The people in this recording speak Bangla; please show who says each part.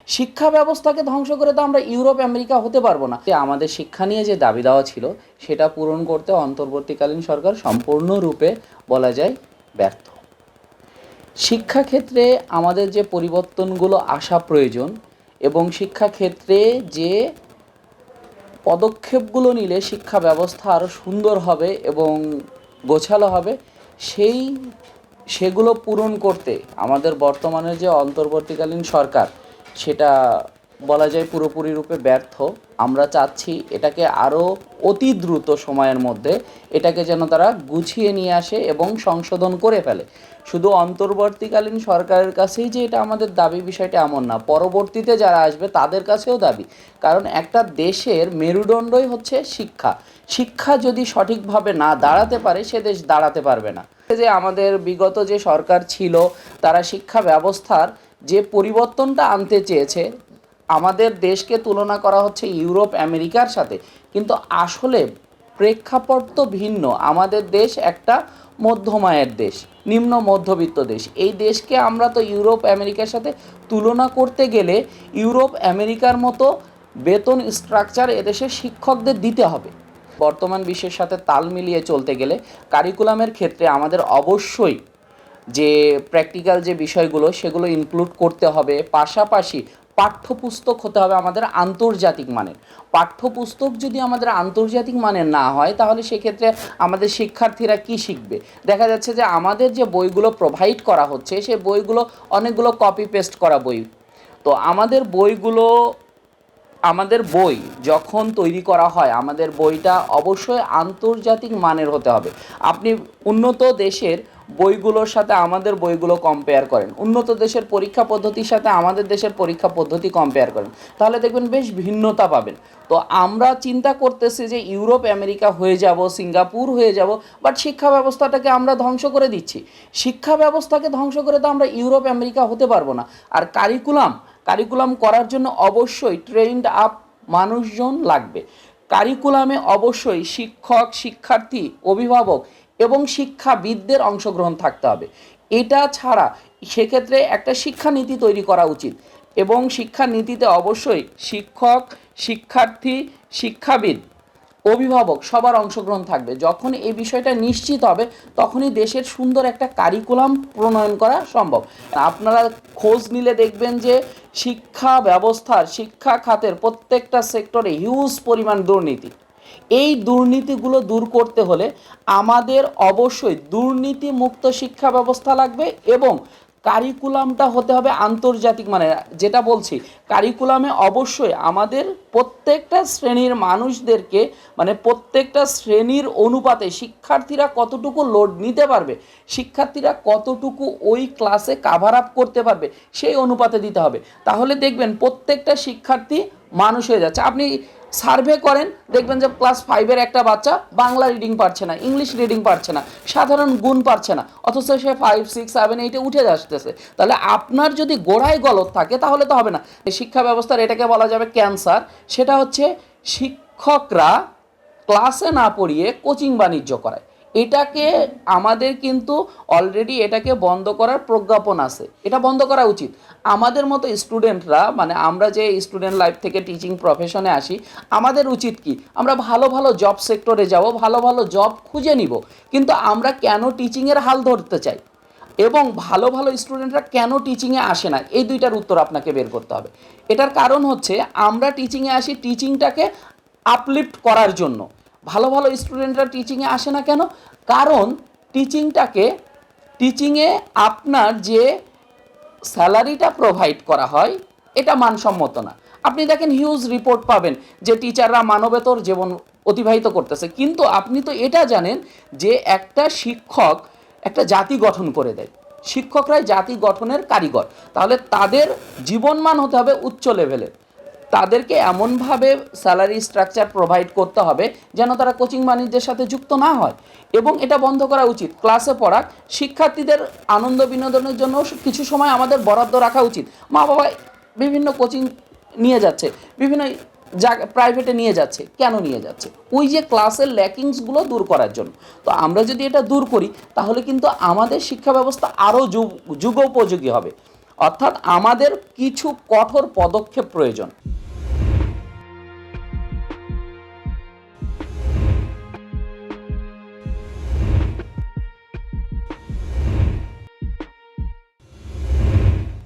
Speaker 1: শিক্ষা ব্যবস্থাকে ধ্বংস করে তো আমরা ইউরোপ আমেরিকা হতে পারবো না। আমাদের শিক্ষা নিয়ে যে দাবি দেওয়া ছিল সেটা পূরণ করতে অন্তর্বর্তীকালীন সরকার সম্পূর্ণরূপে বলা যায় ব্যর্থ। শিক্ষাক্ষেত্রে আমাদের যে পরিবর্তনগুলো আসা প্রয়োজন এবং শিক্ষাক্ষেত্রে যে পদক্ষেপগুলো নিলে শিক্ষা ব্যবস্থা আরও সুন্দর হবে এবং গোছালো হবে সেগুলো পূরণ করতে আমাদের বর্তমানে যে অন্তর্বর্তীকালীন সরকার সেটা বলা যায় পুরোপুরি রূপে ব্যর্থ। আমরা চাচ্ছি এটাকে আরও অতি দ্রুত সময়ের মধ্যে এটাকে যেন তারা গুছিয়ে নিয়ে আসে এবং সংশোধন করে ফেলে। শুধু অন্তর্বর্তীকালীন সরকারের কাছেই যে এটা আমাদের দাবি বিষয়টা এমন না, পরবর্তীতে যারা আসবে তাদের কাছেও দাবি। কারণ একটা দেশের মেরুদণ্ডই হচ্ছে শিক্ষা। শিক্ষা যদি সঠিকভাবে না দাঁড়াতে পারে সে দেশ দাঁড়াতে পারবে না। যে আমাদের বিগত যে সরকার ছিল তারা শিক্ষা ব্যবস্থার যে পরিবর্তনটা আনতে চেয়েছে, আমাদের দেশকে তুলনা করা হচ্ছে ইউরোপ আমেরিকার সাথে, কিন্তু আসলে প্রেক্ষাপট তো ভিন্ন। আমাদের দেশ একটা মধ্যমায়ের দেশ, নিম্ন মধ্যবিত্ত দেশ। এই দেশকে আমরা তো ইউরোপ আমেরিকার সাথে তুলনা করতে গেলে ইউরোপ আমেরিকার মতো বেতন স্ট্রাকচার এদেশের শিক্ষকদের দিতে হবে। বর্তমান বিশ্বের সাথে তাল মিলিয়ে চলতে গেলে কারিকুলামের ক্ষেত্রে আমাদের অবশ্যই যে প্র্যাকটিক্যাল যে বিষয়গুলো সেগুলো ইনক্লুড করতে হবে। পাশাপাশি পাঠ্যপুস্তক হতে হবে আমাদের আন্তর্জাতিক মানের। পাঠ্যপুস্তক যদি আমাদের আন্তর্জাতিক মানের না হয় তাহলে সেক্ষেত্রে আমাদের শিক্ষার্থীরা কি শিখবে? দেখা যাচ্ছে যে আমাদের যে বইগুলো প্রোভাইড করা হচ্ছে সে বইগুলো অনেকগুলো কপি পেস্ট করা বই। তো আমাদের বই যখন তৈরি করা হয় আমাদের বইটা অবশ্যই আন্তর্জাতিক মানের হতে হবে। আপনি উন্নত দেশের বইগুলোর সাথে আমাদের বইগুলো কম্পেয়ার করেন, উন্নত দেশের পরীক্ষা পদ্ধতির সাথে আমাদের দেশের পরীক্ষা পদ্ধতি কম্পেয়ার করেন, তাহলে দেখবেন বেশ ভিন্নতা পাবেন। তো আমরা চিন্তা করতেছি যে ইউরোপ আমেরিকা হয়ে যাব, সিঙ্গাপুর হয়ে যাব, বাট শিক্ষা ব্যবস্থাটাকে আমরা ধ্বংস করে দিচ্ছি। শিক্ষা ব্যবস্থাকে ধ্বংস করে তো আমরা ইউরোপ আমেরিকা হতে পারবো না। আর কারিকুলাম করার জন্য অবশ্যই ট্রেন্ড আপ মানুষজন লাগবে। কারিকুলামে অবশ্যই শিক্ষক, শিক্ষার্থী, অভিভাবক এবং শিক্ষাবিদদের অংশগ্রহণ থাকতে হবে। এটা ছাড়া সেক্ষেত্রে একটা শিক্ষানীতি তৈরি করা উচিত এবং শিক্ষানীতিতে অবশ্যই শিক্ষক, শিক্ষার্থী, শিক্ষাবিদ, অভিভাবক সবার অংশগ্রহণ থাকবে। যখন এই বিষয়টা নিশ্চিত হবে তখনই দেশের সুন্দর একটা কারিকুলাম প্রণয়ন করা সম্ভব। আপনারা খোঁজ নিলে দেখবেন যে শিক্ষা খাতের প্রত্যেকটা সেক্টরে হিউজ পরিমাণ দুর্নীতি। এই দুর্নীতিগুলো দূর করতে হলে আমাদের অবশ্যই দুর্নীতিমুক্ত শিক্ষা ব্যবস্থা লাগবে এবং কারিকুলামটা হতে হবে আন্তর্জাতিক মানের। যেটা বলছি, কারিকুলামে অবশ্যই আমাদের প্রত্যেকটা শ্রেণীর মানুষদেরকে, মানে প্রত্যেকটা শ্রেণীর অনুপাতে শিক্ষার্থীরা কতটুকু লোড নিতে পারবে, শিক্ষার্থীরা কতটুকু ওই ক্লাসে কাভার আপ করতে পারবে সেই অনুপাতে দিতে হবে। তাহলে দেখবেন প্রত্যেকটা শিক্ষার্থী মানুষ হয়ে যাচ্ছে। আপনি সার্ভে করেন, দেখবেন যে ক্লাস 5-এর একটা বাচ্চা বাংলা রিডিং পারছে না, ইংলিশ রিডিং পারছে না, সাধারণ গুণ পারছে না, অথচ সে 5, 6, 7, 8-এ উঠে আসতেছে। তাহলে আপনার যদি গোড়ায় গলদ থাকে তাহলে তো হবে না। শিক্ষা ব্যবস্থার এটাকে বলা যাবে ক্যান্সার। সেটা হচ্ছে শিক্ষকরা ক্লাসে না পড়িয়ে কোচিং বাণিজ্য করায়। এটাকে আমাদের কিন্তু অলরেডি এটাকে বন্ধ করার প্রজ্ঞাপন আছে, এটা বন্ধ করা উচিত। আমাদের মতো স্টুডেন্টরা, মানে আমরা যে স্টুডেন্ট লাইফ থেকে টিচিং প্রফেশনে আসি, আমাদের উচিত কি, আমরা ভালো ভালো জব সেক্টরে যাব, ভালো ভালো জব খুঁজে নিব। কিন্তু আমরা কেন টিচিংয়ের হাল ধরতে চাই এবং ভালো ভালো স্টুডেন্টরা কেন টিচিংয়ে আসে না, এই দুইটার উত্তর আপনাকে বের করতে হবে। এটার কারণ হচ্ছে আমরা টিচিংয়ে আসি টিচিংটাকে আপলিফ্ট করার জন্য। ভালো ভালো স্টুডেন্টরা টিচিংয়ে আসে না কেন? কারণ টিচিংয়ে আপনার যে স্যালারিটা প্রোভাইড করা হয় এটা মানসম্মত না। আপনি দেখেন হিউজ রিপোর্ট পাবেন যে টিচাররা মানবেতর জীবন অতিবাহিত করতেছে, কিন্তু আপনি তো এটা জানেন যে একটা শিক্ষক একটা জাতি গঠন করে দেয়। শিক্ষকরাই জাতি গঠনের কারিগর। তাহলে তাদের জীবনমান হতে হবে উচ্চ লেভেলের। তাদেরকে এমনভাবে স্যালারি স্ট্রাকচার প্রোভাইড করতে হবে যেন তারা কোচিং বাণিজ্যের সাথে যুক্ত না হয়। এবং এটা বন্ধ করা উচিত। ক্লাসে পড়াক, শিক্ষার্থীদের আনন্দ বিনোদনের জন্য কিছু সময় আমাদের বরাদ্দ রাখা উচিত। মা বাবা বিভিন্ন কোচিং নিয়ে যাচ্ছে, বিভিন্ন প্রাইভেটে নিয়ে যাচ্ছে, কেন নিয়ে যাচ্ছে? ওই যে ক্লাসের ল্যাকিংসগুলো দূর করার জন্য। তো আমরা যদি এটা দূর করি তাহলে কিন্তু আমাদের শিক্ষা ব্যবস্থা আরও যুগোপযোগী হবে। অর্থাৎ আমাদের কিছু কঠোর পদক্ষেপ প্রয়োজন।